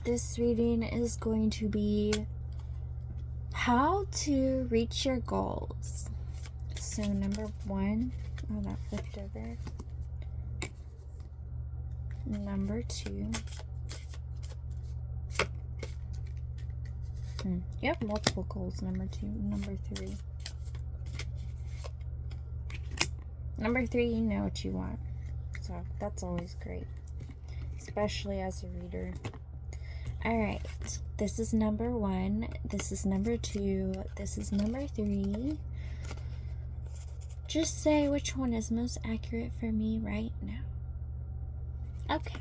This reading is going to be how to reach your goals. So number 1, oh, that flipped over. Number 2. You have multiple goals. Number 2, number 3. Number 3, you know what you want. So that's always great, especially as a reader. Alright, this is number 1, this is number 2, this is number 3. Just say which one is most accurate for me right now. Okay.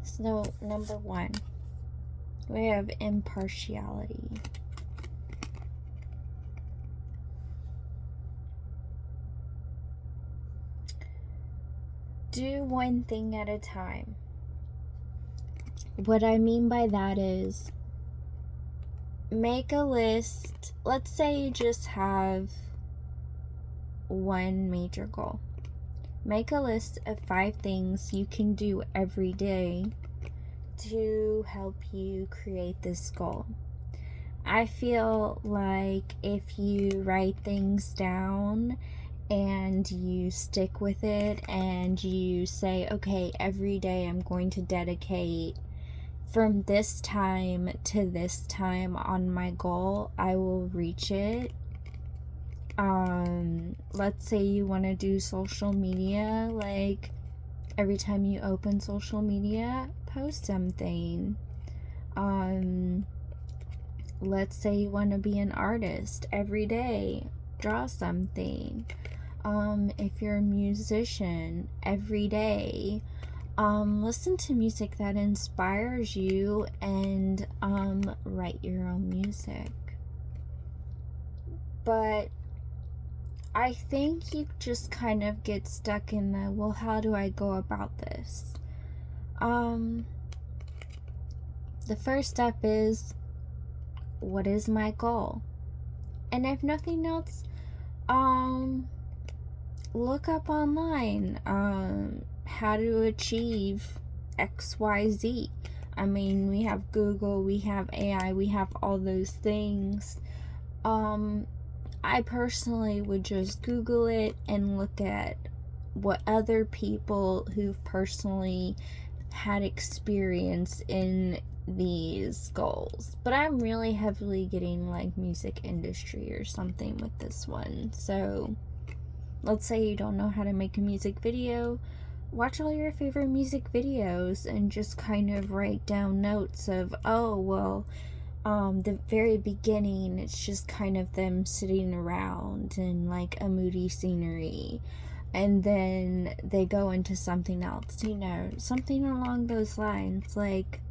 So, number 1, we have impartiality. Do one thing at a time. What I mean by that is, make a list. Let's say you just have one major goal. Make a list of 5 things you can do every day to help you create this goal. I feel like if you write things down and you stick with it and you say, okay, every day I'm going to dedicate from this time to this time on my goal, I will reach it. Let's say you want to do social media, like every time you open social media, post something. Let's say you want to be an artist, every day draw something. If you're a musician, every day listen to music that inspires you and write your own music. But I think you just kind of get stuck in the, well, how do I go about this? The first step is, what is my goal? And if nothing else, look up online how to achieve XYZ. I mean, we have Google, we have AI, we have all those things. I personally would just Google it and look at what other people who've personally had experience in these goals. But I'm really heavily getting like music industry or something with this one. So let's say you don't know how to make a music video, watch all your favorite music videos and just kind of write down notes of, oh, well, the very beginning, it's just kind of them sitting around in like a moody scenery, and then they go into something else, you know, something along those lines. Like,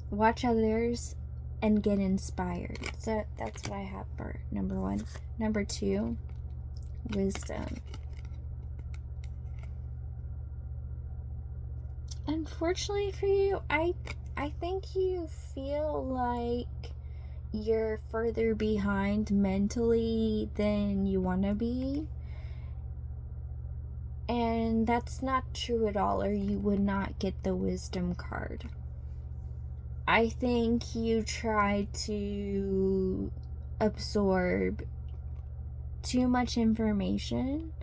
watch others and get inspired. So that's what I have for number 1. Number 2, wisdom. Unfortunately for you, I think you feel like you're further behind mentally than you want to be. And that's not true at all, or you would not get the wisdom card. I think you try to absorb too much information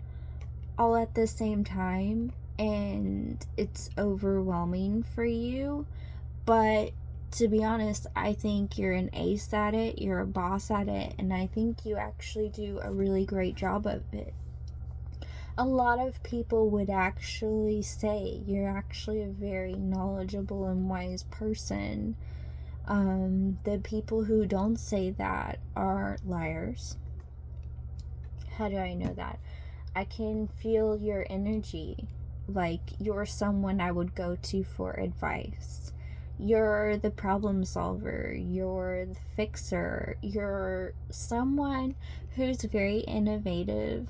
all at the same time, and it's overwhelming for you. But to be honest, I think you're an ace at it, you're a boss at it, and I think you actually do a really great job of it. A lot of people would actually say you're actually a very knowledgeable and wise person. The people who don't say that are liars. How do I know that? I can feel your energy. Like, you're someone I would go to for advice. You're the problem solver. You're the fixer. You're someone who's very innovative.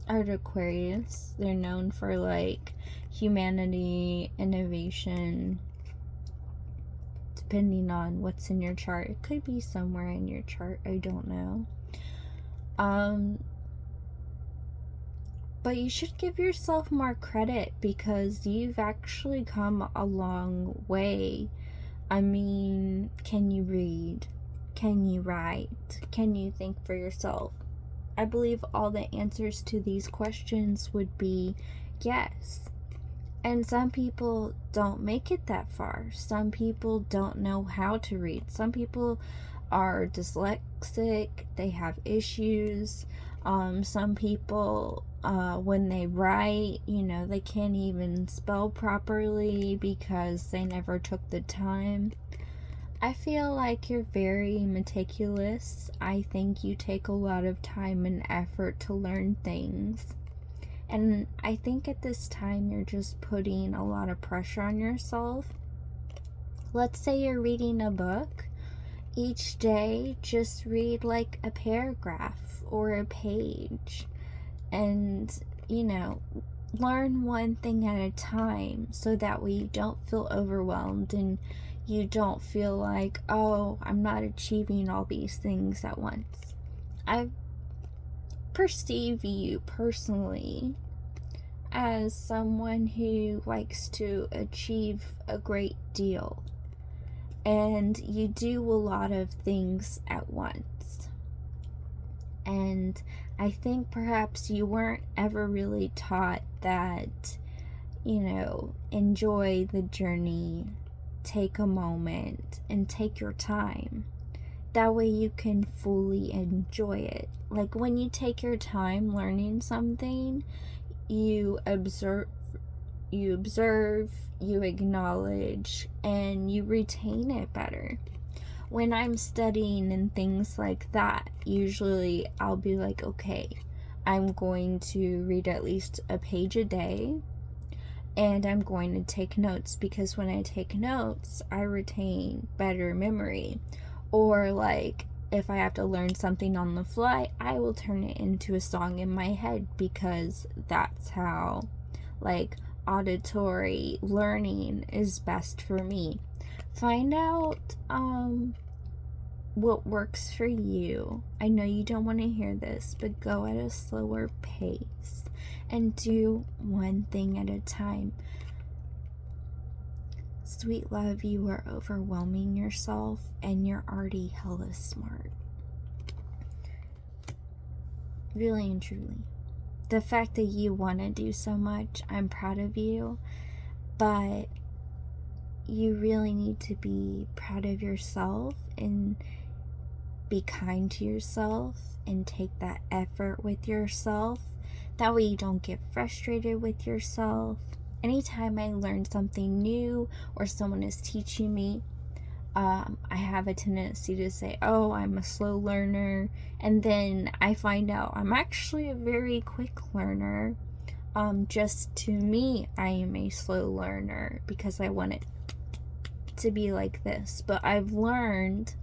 Art Aquarius. They're known for like humanity, innovation, depending on what's in your chart. It could be somewhere in your chart, I don't know. But you should give yourself more credit because you've actually come a long way. I mean, can you read? Can you write? Can you think for yourself? I believe all the answers to these questions would be yes. And some people don't make it that far. Some people don't know how to read. Some people are dyslexic, they have issues. Some people, when they write, they can't even spell properly because they never took the time. I feel like you're very meticulous. I think you take a lot of time and effort to learn things. And I think at this time you're just putting a lot of pressure on yourself. Let's say you're reading a book. Each day, just read like a paragraph or a page. And, learn one thing at a time so that way you don't feel overwhelmed and you don't feel like, oh, I'm not achieving all these things at once. I perceive you personally as someone who likes to achieve a great deal, and you do a lot of things at once. And I think perhaps you weren't ever really taught that, enjoy the journey, take a moment, and take your time. That way you can fully enjoy it. Like when you take your time learning something, you observe, you acknowledge, and you retain it better. When I'm studying and things like that, usually I'll be like, okay, I'm going to read at least a page a day, and I'm going to take notes, because when I take notes, I retain better memory. Or like, if I have to learn something on the fly, I will turn it into a song in my head, because that's how, like, auditory learning is best for me. Find out what works for you. I know you don't want to hear this, but go at a slower pace and do one thing at a time. Sweet love, you are overwhelming yourself and you're already hella smart. Really and truly. The fact that you want to do so much, I'm proud of you, but you really need to be proud of yourself and be kind to yourself and take that effort with yourself. That way you don't get frustrated with yourself. Anytime I learn something new or someone is teaching me, I have a tendency to say, oh, I'm a slow learner. And then I find out I'm actually a very quick learner. Just to me, I am a slow learner because I want it to be like this. But I've learned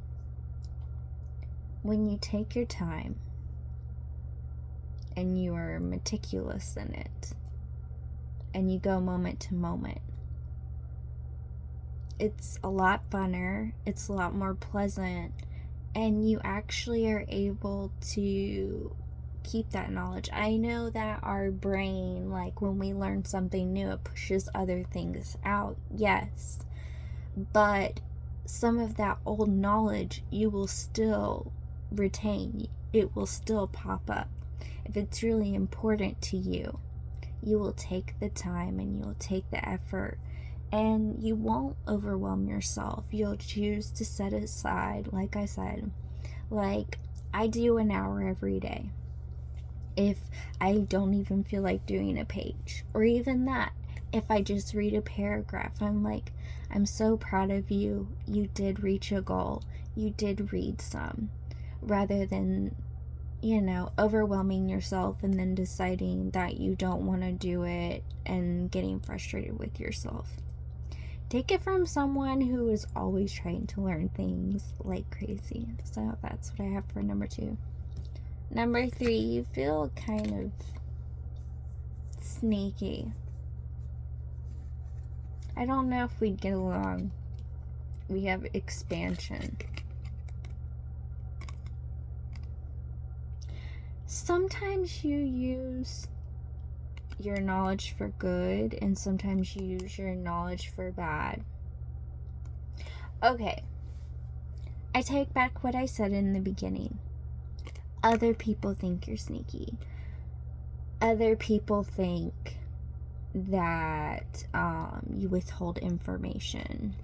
when you take your time and you are meticulous in it and you go moment to moment, it's a lot funner, it's a lot more pleasant, and you actually are able to keep that knowledge. I know that our brain, like when we learn something new, it pushes other things out, yes, but some of that old knowledge you will still retain. It will still pop up. If it's really important to you, you will take the time and you'll take the effort, and you won't overwhelm yourself. You'll choose to set aside, like I said, like I do, an hour every day. If I don't even feel like doing a page, or even that, if I just read a paragraph, I'm like, I'm so proud of you. You did reach a goal. You did read some. Rather than, overwhelming yourself and then deciding that you don't want to do it and getting frustrated with yourself. Take it from someone who is always trying to learn things like crazy. So that's what I have for number 2. Number 3, you feel kind of sneaky. I don't know if we'd get along. We have expansion. Sometimes you use your knowledge for good, and sometimes you use your knowledge for bad. Okay, I take back what I said in the beginning. Other people think you're sneaky. Other people think that you withhold information.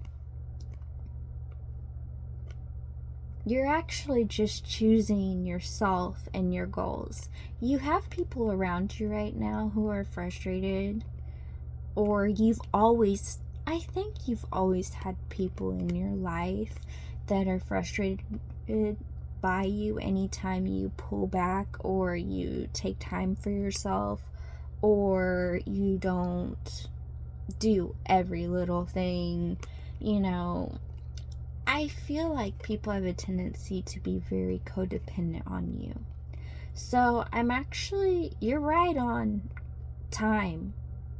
You're actually just choosing yourself and your goals. You have people around you right now who are frustrated, or I think you've always had people in your life that are frustrated by you anytime you pull back, or you take time for yourself, or you don't do every little thing. I feel like people have a tendency to be very codependent on you. So you're right on time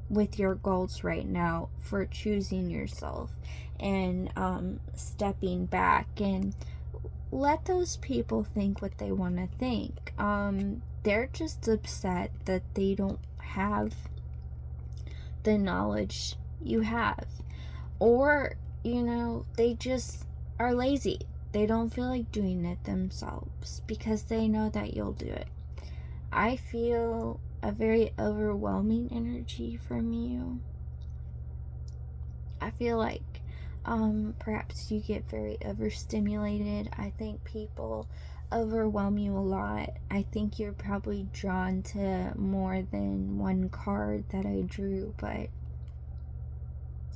with your goals right now for choosing yourself and stepping back, and let those people think what they want to think. They're just upset that they don't have the knowledge you have, or they just are lazy. They don't feel like doing it themselves because they know that you'll do it. I feel a very overwhelming energy from you. I feel like perhaps you get very overstimulated. I think people overwhelm you a lot. I think you're probably drawn to more than one card that I drew, but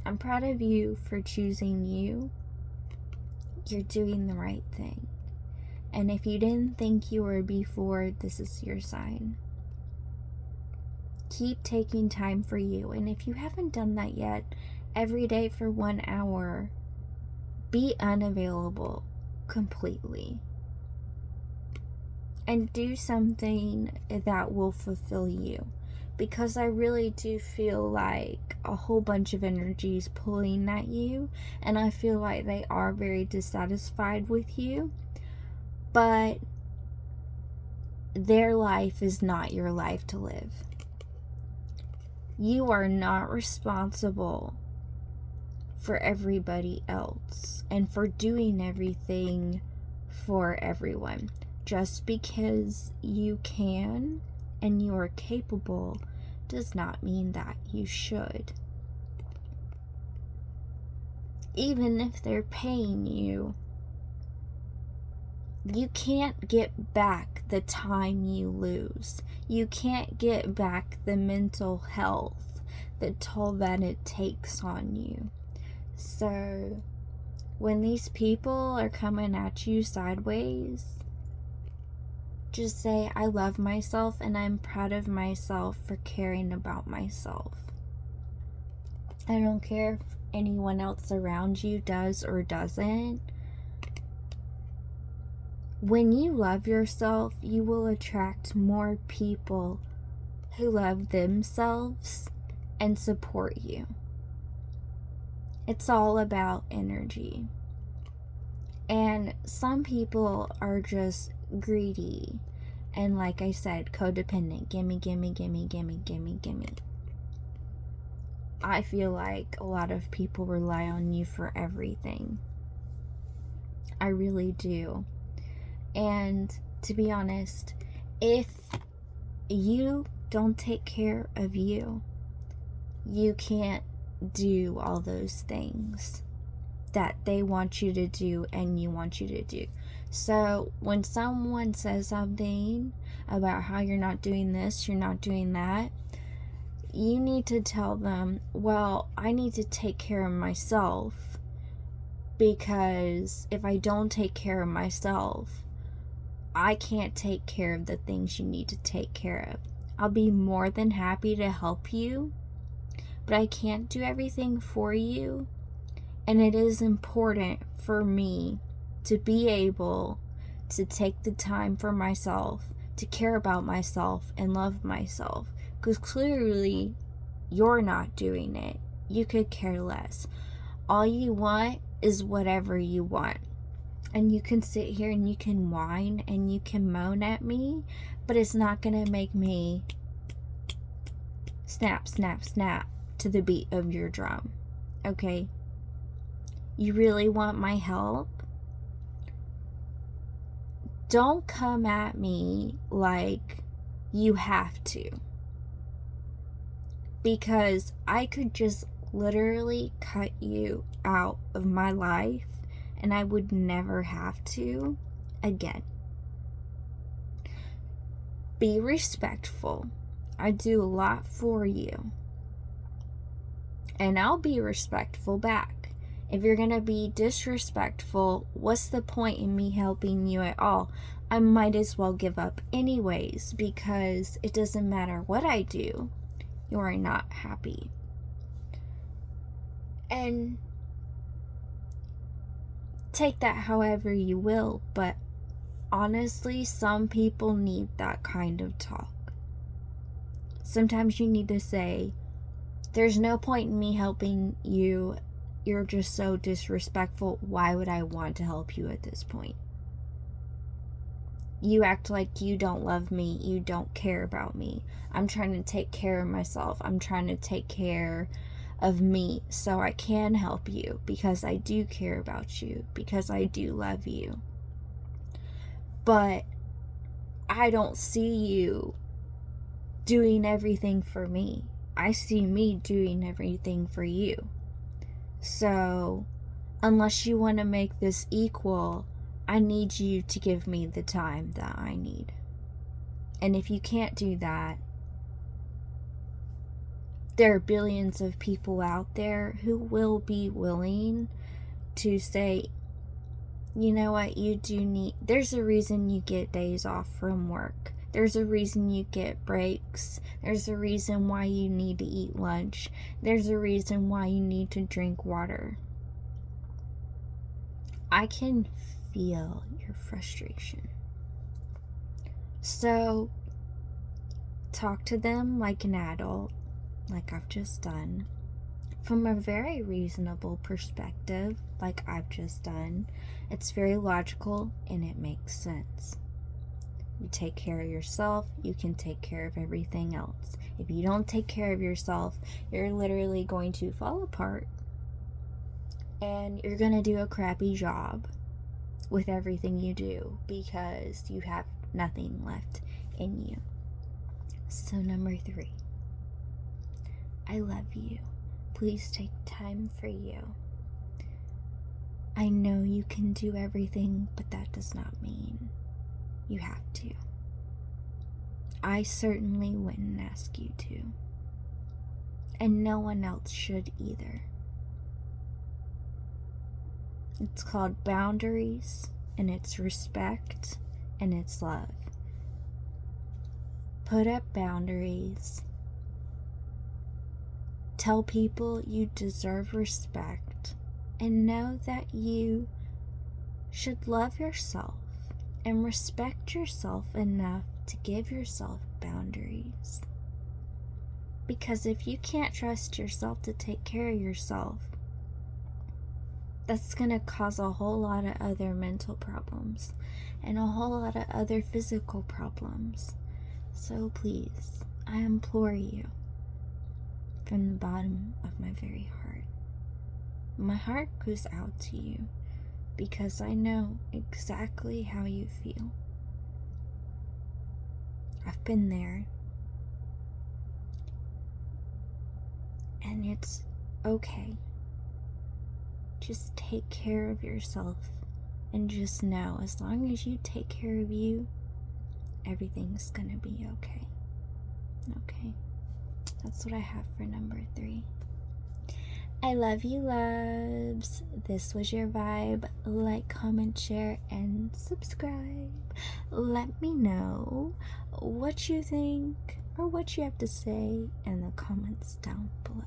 I'm proud of you for choosing you. You're doing the right thing. And if you didn't think you were before, this is your sign. Keep taking time for you. And if you haven't done that yet, every day for 1 hour, be unavailable completely. And do something that will fulfill you. Because I really do feel like a whole bunch of energies pulling at you, and I feel like they are very dissatisfied with you, but their life is not your life to live. You are not responsible for everybody else and for doing everything for everyone. Just because you can and you are capable does not mean that you should. Even if they're paying you, you can't get back the time you lose. You can't get back the mental health, the toll that it takes on you. So when these people are coming at you sideways, just say, I love myself and I'm proud of myself for caring about myself. I don't care if anyone else around you does or doesn't. When you love yourself, you will attract more people who love themselves and support you. It's all about energy. And some people are just greedy and, like I said, codependent. Gimme, gimme, gimme, gimme, gimme, gimme. I feel like a lot of people rely on you for everything. I really do. And to be honest, if you don't take care of you, you can't do all those things that they want you to do and you want you to do. So when someone says something about how you're not doing this, you're not doing that, you need to tell them, well, I need to take care of myself, because if I don't take care of myself, I can't take care of the things you need to take care of. I'll be more than happy to help you, but I can't do everything for you. And it is important for me to be able to take the time for myself, to care about myself and love myself. Because clearly, you're not doing it. You could care less. All you want is whatever you want. And you can sit here and you can whine and you can moan at me, but it's not going to make me snap, snap, snap to the beat of your drum. Okay? You really want my help? Don't come at me like you have to. Because I could just literally cut you out of my life and I would never have to again. Be respectful. I do a lot for you. And I'll be respectful back. If you're going to be disrespectful, what's the point in me helping you at all? I might as well give up anyways, because it doesn't matter what I do, you are not happy. And take that however you will, but honestly, some people need that kind of talk. Sometimes you need to say, there's no point in me helping you. You're just so disrespectful. Why would I want to help you at this point? You act like you don't love me. You don't care about me. I'm trying to take care of myself. I'm trying to take care of me so I can help you, because I do care about you, because I do love you. But I don't see you doing everything for me. I see me doing everything for you. So, unless you want to make this equal, I need you to give me the time that I need. And if you can't do that, there are billions of people out there who will be willing to say, you know what, you do need, there's a reason you get days off from work. There's a reason you get breaks. There's a reason why you need to eat lunch. There's a reason why you need to drink water. I can feel your frustration. So, talk to them like an adult, like I've just done, from a very reasonable perspective, like I've just done. It's very logical and it makes sense. You take care of yourself, you can take care of everything else. If you don't take care of yourself, you're literally going to fall apart and you're going to do a crappy job with everything you do because you have nothing left in you. So number 3, I love you. Please take time for you. I know you can do everything, but that does not mean you have to. I certainly wouldn't ask you to. And no one else should either. It's called boundaries, and it's respect, and it's love. Put up boundaries. Tell people you deserve respect, and know that you should love yourself and respect yourself enough to give yourself boundaries. Because if you can't trust yourself to take care of yourself, that's going to cause a whole lot of other mental problems and a whole lot of other physical problems. So please, I implore you from the bottom of my very heart. My heart goes out to you because I know exactly how you feel. I've been there. And it's okay. Just take care of yourself and just know, as long as you take care of you, everything's gonna be okay. Okay? That's what I have for number 3. I love you, loves. This was your vibe. Like, comment, share, and subscribe. Let me know what you think or what you have to say in the comments down below.